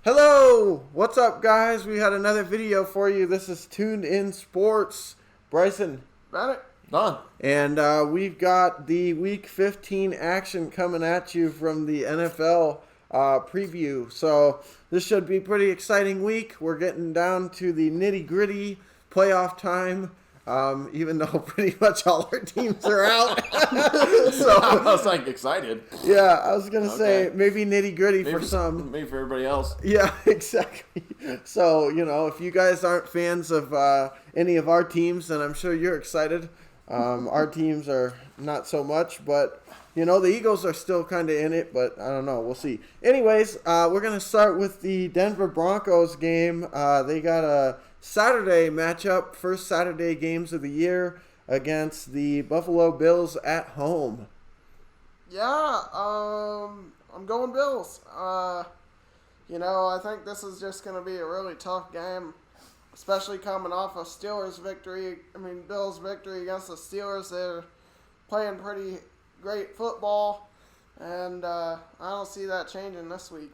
Hello! What's up, guys? We had another video for you. This is Tuned In Sports. Bryson. Bennett. Done. And we've got the Week 15 action coming at you from the NFL preview. So this should be a pretty exciting week. We're getting down to the nitty-gritty playoff time. Even though pretty much all our teams are out. So I was like excited. Yeah, I was going to say maybe nitty-gritty for some. Maybe for everybody else. Yeah, exactly. So, if you guys aren't fans of any of our teams, then I'm sure you're excited. Our teams are not so much, but, the Eagles are still kind of in it, but I don't know. We'll see. Anyways, we're going to start with the Denver Broncos game. They got a Saturday matchup, first Saturday games of the year against the Buffalo Bills at home. Yeah, I'm going Bills. I think this is just going to be a really tough game, especially coming off a Steelers victory. Bills victory against the Steelers. They're playing pretty great football, and I don't see that changing this week.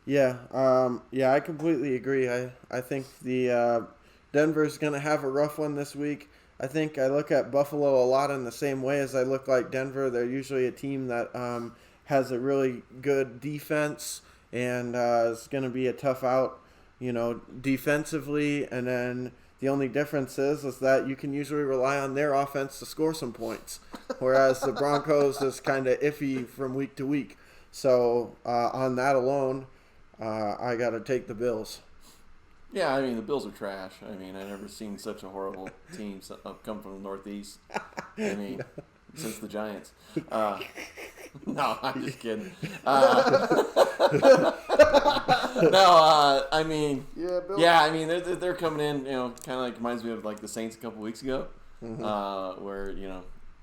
Yeah, I completely agree. I think the Denver's going to have a rough one this week. I think I look at Buffalo a lot in the same way as I look like Denver. They're usually a team that has a really good defense and is going to be a tough out, defensively. And then the only difference is that you can usually rely on their offense to score some points, whereas the Broncos is kind of iffy from week to week. So on that alone, I got to take the Bills. Yeah, the Bills are trash. I've never seen such a horrible team come from the Northeast. Since the Giants. No, I'm just kidding. They're coming in, kind of like reminds me of like the Saints a couple weeks ago, where,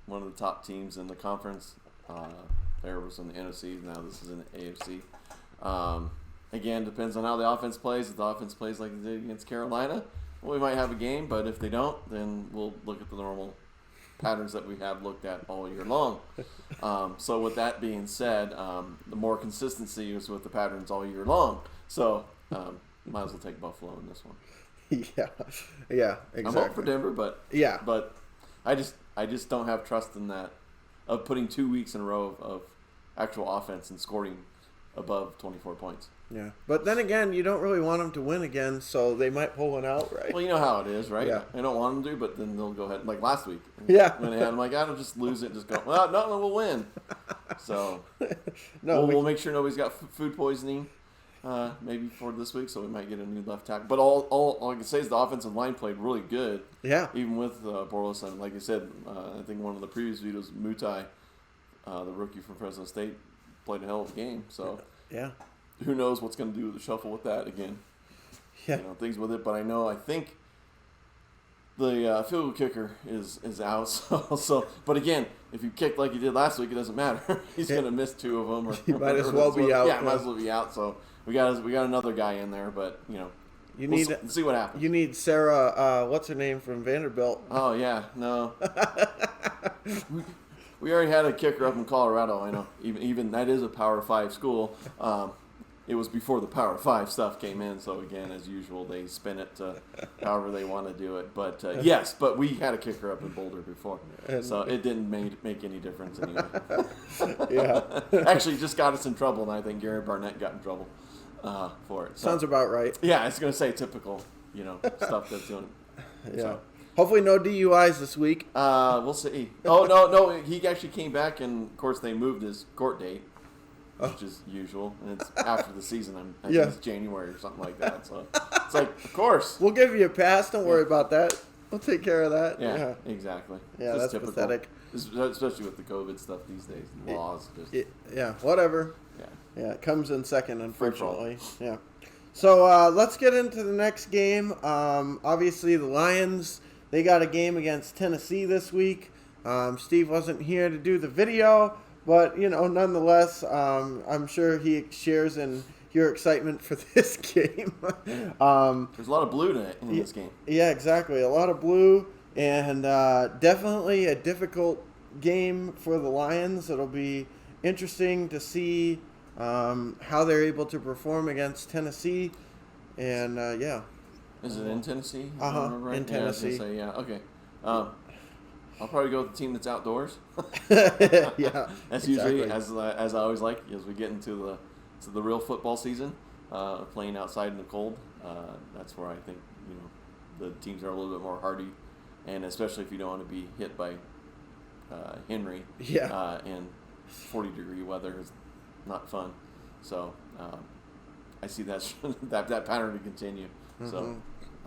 one of the top teams in the conference, there was in the NFC, now this is in the AFC. Again, depends on how the offense plays. If the offense plays like they did against Carolina, well, we might have a game. But if they don't, then we'll look at the normal patterns that we have looked at all year long. So with that being said, the more consistency is with the patterns all year long. So might as well take Buffalo in this one. Yeah, exactly. I'm hoping for Denver, but I just don't have trust in that of putting 2 weeks in a row of actual offense and scoring above 24 points. Yeah, but then again, you don't really want them to win again, so they might pull one out, right? Well, you know how it is, right? Yeah. I don't want them to, but then they'll go ahead. Like last week. Yeah. When they had, I'm like, I don't just lose it and just go, well, no, we'll win. So we'll make sure nobody's got food poisoning maybe for this week, so we might get a new left tackle. But all I can say is the offensive line played really good. Yeah. Even with Bortles. And like I said, I think one of the previous videos, Mutai, the rookie from Fresno State, played a hell of a game. So yeah. Who knows what's going to do with the shuffle with that again. Yeah. Things with it. But I think the field goal kicker is out. So, but again, if you kick like you did last week, it doesn't matter. He's going to miss 2 of them. He might as well be out. Yeah, might as well be out. So we got another guy in there, but we'll see what happens. You need Sarah. What's her name from Vanderbilt? Oh yeah, no. We already had a kicker up in Colorado. I know. Even that is a Power 5 school. It was before the Power 5 stuff came in, so again, as usual, they spin it however they want to do it. But yes, but we had a kicker up in Boulder before, so it didn't make any difference anyway. Yeah. Actually, just got us in trouble, and I think Gary Barnett got in trouble for it. So, sounds about right. Yeah, I was going to say typical, stuff that's doing. Yeah. So. Hopefully no DUIs this week. We'll see. Oh, no, he actually came back, and of course they moved his court date, which is usual, and it's after the season. I think it's January or something like that. So it's like, of course. We'll give you a pass. Don't worry about that. We'll take care of that. Yeah. Exactly. Yeah, that's typical. Pathetic. Especially with the COVID stuff these days, laws. Whatever. Yeah, it comes in second, unfortunately. Yeah. So let's get into the next game. Obviously, the Lions, they got a game against Tennessee this week. Steve wasn't here to do the video, but, nonetheless, I'm sure he shares in your excitement for this game. There's a lot of blue in this game. Yeah, exactly. A lot of blue, and definitely a difficult game for the Lions. It'll be interesting to see how they're able to perform against Tennessee, and yeah. Is it in Tennessee? Right? In Tennessee. Yeah, okay. I'll probably go with the team that's outdoors. Yeah, That's exactly. usually as I always like as we get into the real football season, playing outside in the cold. That's where I think the teams are a little bit more hardy, and especially if you don't want to be hit by Henry. Yeah. And 40-degree weather is not fun. So I see that that pattern to continue. Mm-hmm. So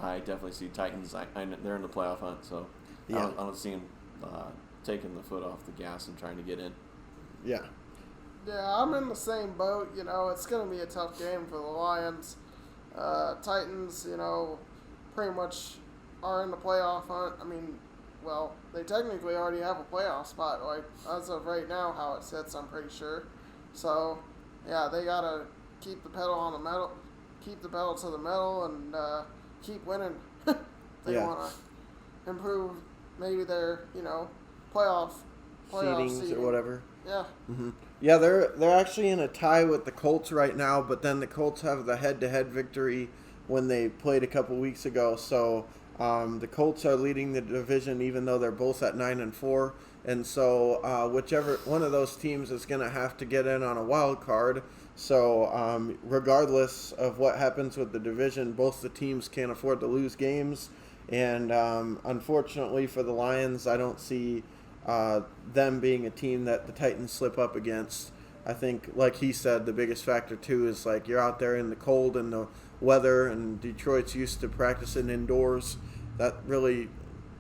I definitely see Titans. They're in the playoff hunt, so Yeah. I don't see them taking the foot off the gas and trying to get in. Yeah. Yeah, I'm in the same boat. It's going to be a tough game for the Lions. Titans, pretty much are in the playoff hunt. I mean, well, they technically already have a playoff spot, like, as of right now, how it sits, I'm pretty sure. So, yeah, they got to keep the pedal to the metal, and keep winning. They want to improve maybe their, playoff Seedings seeding. or whatever. Yeah. Mm-hmm. Yeah, they're actually in a tie with the Colts right now, but then the Colts have the head-to-head victory when they played a couple weeks ago. So the Colts are leading the division, even though they're both at 9-4, and so whichever one of those teams is going to have to get in on a wild card. So regardless of what happens with the division, both the teams can't afford to lose games, and unfortunately for the Lions, I don't see them being a team that the Titans slip up against. I think, like he said, the biggest factor too is like you're out there in the cold and the weather, and Detroit's used to practicing indoors. That really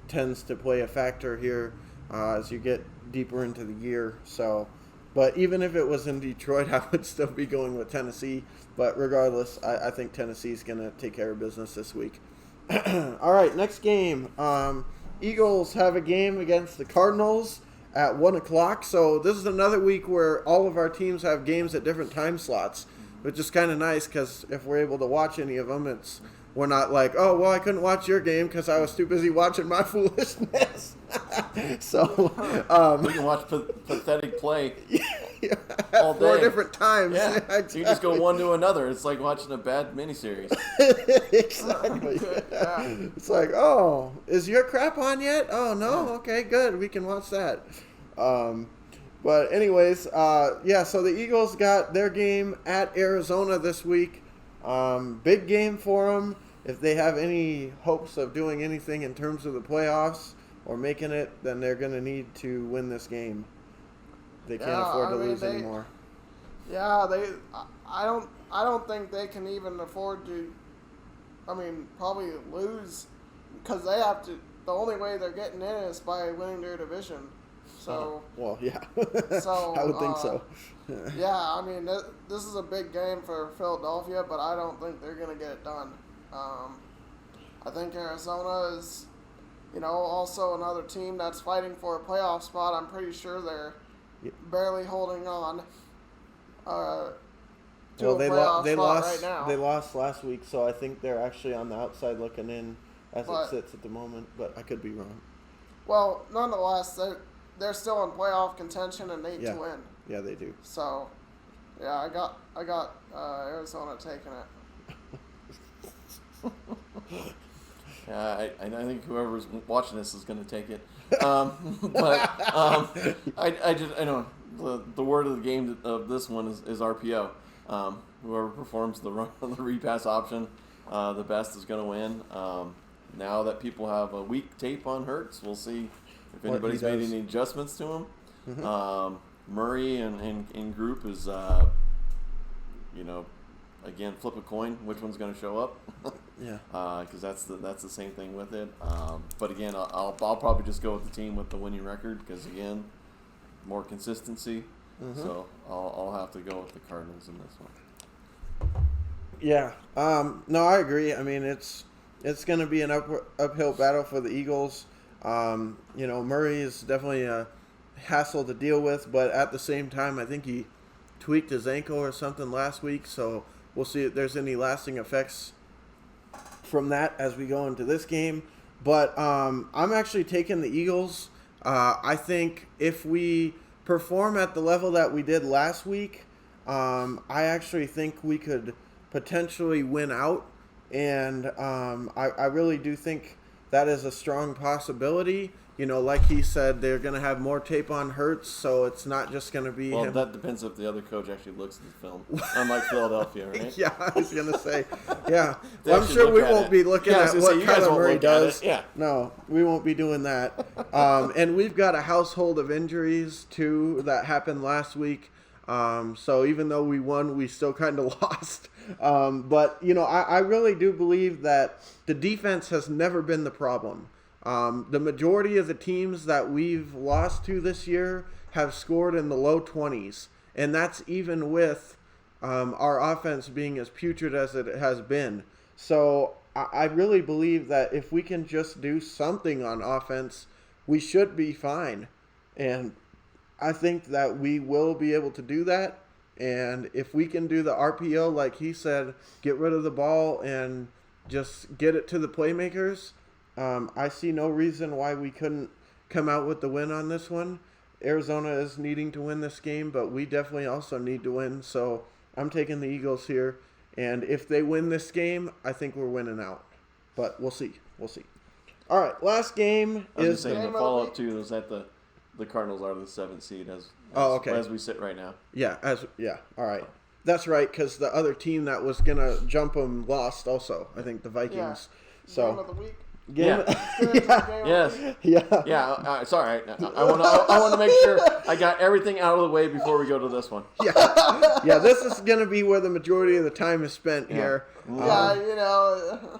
tends to play a factor here as you get deeper into the year. So, but even if it was in Detroit, I would still be going with Tennessee. But regardless, I think Tennessee's going to take care of business this week. All right, next game. Eagles have a game against the Cardinals at 1 o'clock. So this is another week where all of our teams have games at different time slots, which is kind of nice because if we're able to watch any of them, we're not like, oh, well, I couldn't watch your game because I was too busy watching my foolishness. So we can watch pathetic play all day. 4 different times. Yeah, exactly. You just go one to another. It's like watching a bad miniseries. Exactly. It's like, oh, is your crap on yet? Oh, no? Okay, good. We can watch that. But anyways, so the Eagles got their game at Arizona this week. Big game for them. If they have any hopes of doing anything in terms of the playoffs or making it, then they're going to need to win this game. They can't afford to lose anymore. Yeah, I don't think they can even afford to. I mean, probably lose because they have to. The only way they're getting in is by winning their division. So. Well, yeah. So I would think so. Yeah, I mean, this is a big game for Philadelphia, but I don't think they're going to get it done. I think Arizona is, also another team that's fighting for a playoff spot. I'm pretty sure they're barely holding on to a playoff spot right now. They lost last week, so I think they're actually on the outside looking in as it sits at the moment, but I could be wrong. Well, nonetheless, they're still in playoff contention and need to win. Yeah, they do. So, yeah, I got Arizona taking it. I think whoever's watching this is going to take it. I know the word of the game of this one is RPO. Whoever performs the repass option the best is going to win. Now that people have a week tape on Hurts, we'll see if anybody's made any adjustments to him. Mm-hmm. Murray and group is, again, flip a coin. Which one's going to show up? Yeah. Because that's the same thing with it. But again, I'll probably just go with the team with the winning record because again, more consistency. Mm-hmm. So I'll have to go with the Cardinals in this one. Yeah. No, I agree. I mean, it's going to be an uphill battle for the Eagles. Murray is definitely a hassle to deal with, but at the same time, I think he tweaked his ankle or something last week, so we'll see if there's any lasting effects from that as we go into this game. But I'm actually taking the Eagles. I think if we perform at the level that we did last week, I actually think we could potentially win out, and I really do think that is a strong possibility. You know, like he said, they're going to have more tape on Hurts, so it's not just going to be Well, him. that depends if the other coach actually looks at the film, unlike Philadelphia, right? Yeah, I was going to say, yeah. They Well, I'm actually sure we look at won't it. be looking Yeah, I at was what gonna say, you guys Kyler won't Murray look at does. it. Yeah. No, we won't be doing that. And we've got a household of injuries, too, that happened last week. So even though we won, we still kind of lost. But, you know, I really do believe that the defense has never been the problem. The majority of the teams that we've lost to this year have scored in the low 20s. And that's even with our offense being as putrid as it has been. So I really believe that if we can just do something on offense, we should be fine. And I think that we will be able to do that. And if we can do the RPO, like he said, get rid of the ball and just get it to the playmakers, I see no reason why we couldn't come out with the win on this one. Arizona is needing to win this game, but we definitely also need to win. So I'm taking the Eagles here. And if they win this game, I think we're winning out. But we'll see. We'll see. All right, last game I was is saying Game the of the follow-up, week. too, is that the Cardinals are the 7th seed okay. as we sit right now. Yeah, all right. That's right, because the other team that was going to jump them lost also, I think the Vikings. Game of the week. Game Yes. yeah. Yeah, sorry. I want to make sure I got everything out of the way before we go to this one. Yeah, this is going to be where the majority of the time is spent here. Yeah, you know,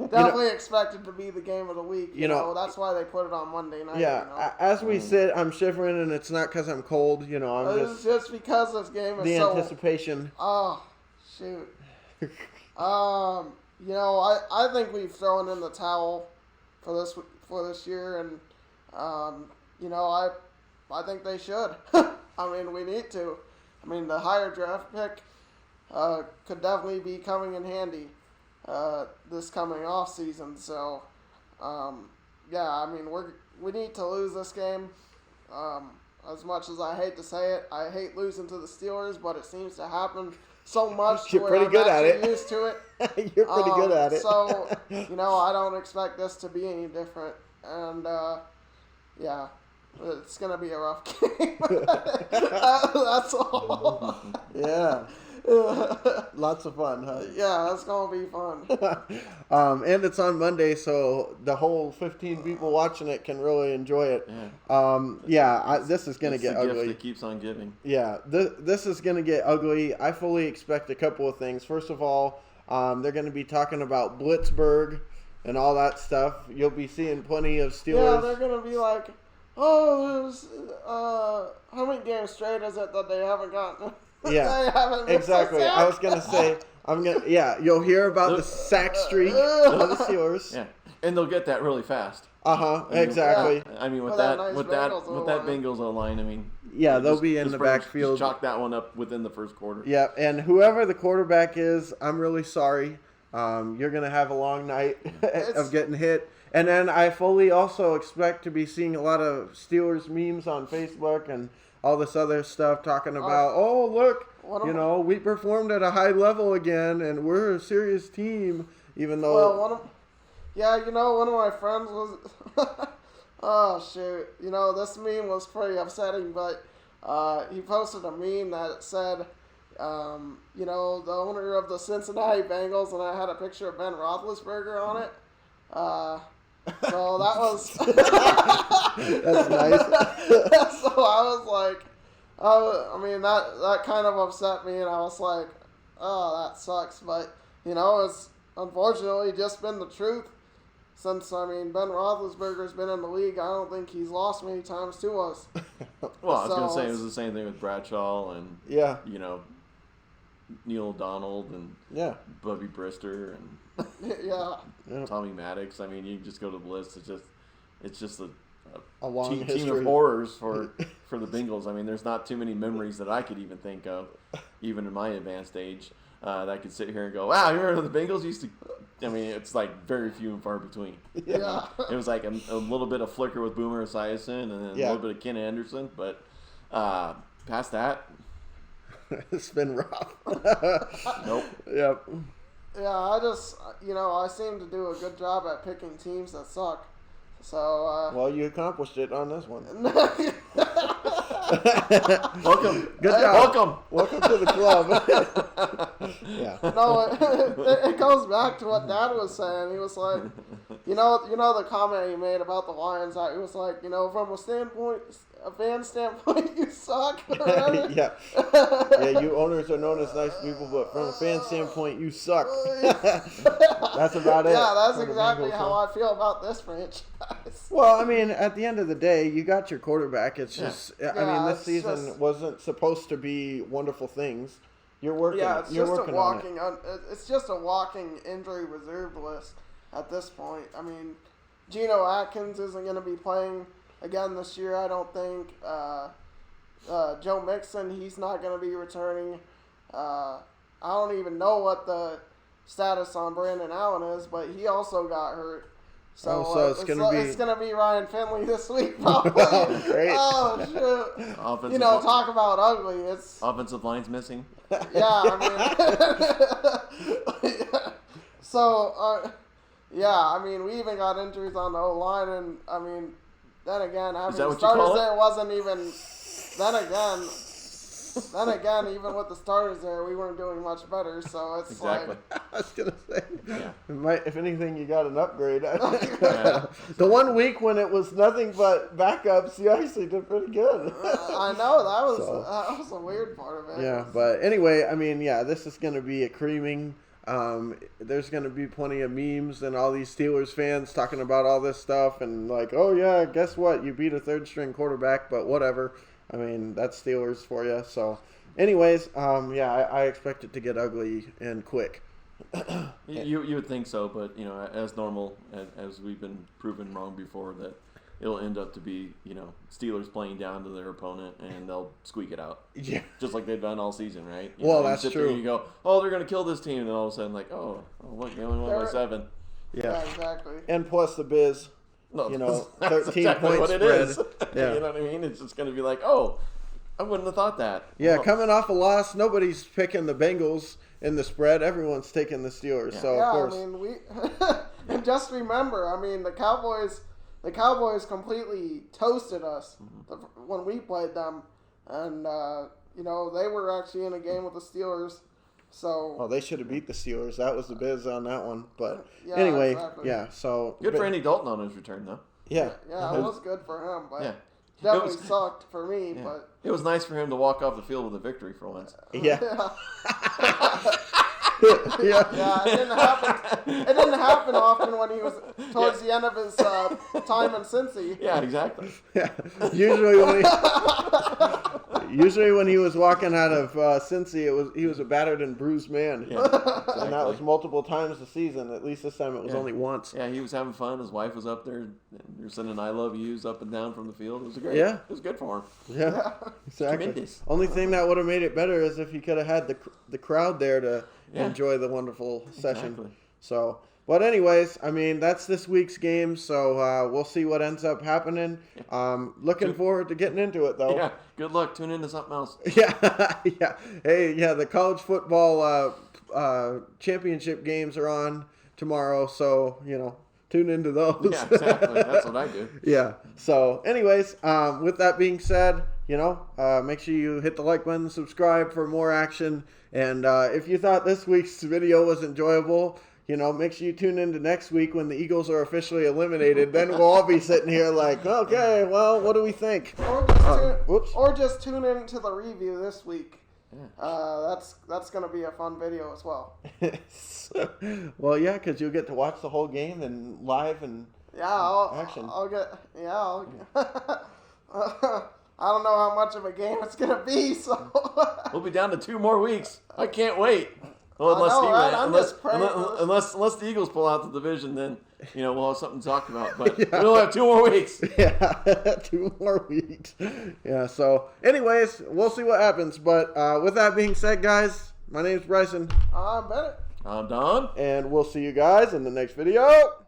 definitely expected to be the game of the week. You know, that's why they put it on Monday night. Yeah, you know? as we sit, I'm shivering, and it's not because I'm cold. You know, I'm It's just because this game is the so. anticipation. Oh, shoot. You know, I think we've thrown in the towel for this year, and you know, I think they should. I mean, we need to. I mean, the higher draft pick could definitely be coming in handy this coming off season. So, yeah, I mean, we need to lose this game. As much as I hate to say it, I hate losing to the Steelers, but it seems to happen so much. You're pretty good at it. Used to it. You're pretty good at it. So, you know, I don't expect this to be any different. And, yeah, it's going to be a rough game. That's all. Yeah. Lots of fun, huh? Yeah, it's going to be fun. And it's on Monday, so the whole 15 people watching it can really enjoy it. This is going to get the gift ugly. that keeps on giving. Yeah, this is going to get ugly. I fully expect a couple of things. First of all, they're going to be talking about Blitzburg and all that stuff. You'll be seeing plenty of Steelers. Yeah, they're going to be like, oh, there's, how many games straight is it that they haven't gotten? Yeah, they haven't missed exactly. a sack. I was going to say, you'll hear about the sack streak of the Steelers. Yeah, and they'll get that really fast. Exactly. I mean, with With that, that nice with that Bengals Bengals O-line, I mean, Yeah, they'll just- be in just the pretty much backfield. Just chalk that one up within the first quarter. Yeah, and whoever the quarterback is, I'm really sorry. You're going to have a long night of getting hit. And then I fully also expect to be seeing a lot of Steelers memes on Facebook and all this other stuff talking about, look, we performed at a high level again, and we're a serious team, even though... Well, one of my friends was... oh, shoot. You know, this meme was pretty upsetting, but he posted a meme that said, you know, the owner of the Cincinnati Bengals, and I had a picture of Ben Roethlisberger on it. So that was... That's nice. So I was like... I mean, that kind of upset me, and I was like, oh, that sucks. But, you know, it's unfortunately just been the truth. Since, I mean, Ben Roethlisberger's been in the league, I don't think he's lost many times to us. Well, I was going to say it was the same thing with Bradshaw and, you know, Neil O'Donnell and Bubby Brister and Tommy Maddox. I mean, you can just go to the list. It's just a long team of horrors for the Bengals. I mean, there's not too many memories that I could even think of, even in my advanced age, that I could sit here and go, wow, you remember the Bengals used to... I mean, it's like very few and far between. Yeah. It was like a little bit of flicker with Boomer Esiason and then a little bit of Ken Anderson, but past that... It's been rough. Nope. Yep. Yeah, I seem to do a good job at picking teams that suck. So, Well, you accomplished it on this one. Welcome. Good job. Welcome. Welcome to the club. Yeah. No, it goes back to what Dad was saying. He was like, you know the comment he made about the Lions. He was like, from a fan standpoint, you suck. Yeah. Yeah, you owners are known as nice people, but from a fan standpoint, you suck. That's about it. Yeah, that's exactly how I feel about this franchise. Well, I mean, at the end of the day, you got your quarterback. It's just, this it's season just, wasn't supposed to be wonderful things. You're working. Yeah, it's you're just working a walking. on it. It's just a walking injury reserve list at this point. I mean, Geno Atkins isn't going to be playing again this year, I don't think. Joe Mixon, he's not going to be returning. I don't even know what the status on Brandon Allen is, but he also got hurt. So, it's gonna be Ryan Finley this week, probably. Great. Oh shoot! Talk about ugly. It's offensive line's missing. Yeah, I mean. So, we even got injuries on the O-line, and I mean, then again, having starters there wasn't even. Then again, even with the starters there, we weren't doing much better. So it's exactly. I was gonna say, yeah. If anything, you got an upgrade. Yeah. The 1 week when it was nothing but backups, you actually did pretty good. I know that was a weird part of it. Yeah, but anyway, I mean, this is gonna be a creaming. There's going to be plenty of memes and all these Steelers fans talking about all this stuff and like, oh yeah, guess what? You beat a third string quarterback, but whatever. I mean, that's Steelers for you. So anyways, I expect it to get ugly and quick. You would think so, but as normal, as we've been proven wrong before, that it'll end up to be, Steelers playing down to their opponent, and they'll squeak it out. Yeah. Just like they've done all season, right? That's you sit true. There and you go, oh, they're going to kill this team, and all of a sudden, like, oh look, they only won by 7. Yeah, exactly. And plus the biz. No, 13 exactly points what it spread. is. Yeah. You know what I mean? It's just going to be like, oh, I wouldn't have thought that. Yeah, well, coming off a loss, nobody's picking the Bengals in the spread. Everyone's taking the Steelers. Yeah. So of course. I mean, and just remember, I mean, the Cowboys completely toasted us when we played them, and they were actually in a game with the Steelers. So they should have beat the Steelers. That was the biz on that one. But anyway, exactly. So good for Andy Dalton on his return, though. Yeah, it was good for him, but yeah. definitely sucked for me. Yeah. But it was nice for him to walk off the field with a victory for once. Yeah. Yeah, it didn't happen. It didn't happen often when he was towards the end of his time in Cincy. Yeah, exactly. Yeah. Usually when he was walking out of Cincy, he was a battered and bruised man. Yeah, exactly. And that was multiple times a season. At least this time it was only once. Yeah, he was having fun. His wife was up there. They were sending "I love yous" up and down from the field. It was great. Yeah, it was good for him. Yeah, exactly. Tremendous. Only thing that would have made it better is if he could have had the crowd there to enjoy the wonderful session. Exactly. So, but anyways, I mean, that's this week's game. So we'll see what ends up happening. Looking forward to getting into it, though. Yeah. Good luck. Tune into something else. Yeah. Yeah. Hey, the college football championship games are on tomorrow. So tune into those. Yeah, exactly. That's what I do. Yeah. So, anyways, with that being said, make sure you hit the like button, subscribe for more action. And if you thought this week's video was enjoyable, make sure you tune into next week when the Eagles are officially eliminated. Then we'll all be sitting here like, okay, well, what do we think? Or just tune into the review this week. Yeah. That's going to be a fun video as well. Well, yeah, because you'll get to watch the whole game and live and action. I don't know how much of a game it's going to be, so... We'll be down to 2 more weeks. I can't wait. Well, unless the Eagles pull out the division, then we'll have something to talk about. But we'll have 2 more weeks. Yeah, 2 more weeks. Yeah. So, anyways, we'll see what happens. But with that being said, guys, my name's Bryson. I'm Bennett. I'm Don. And we'll see you guys in the next video.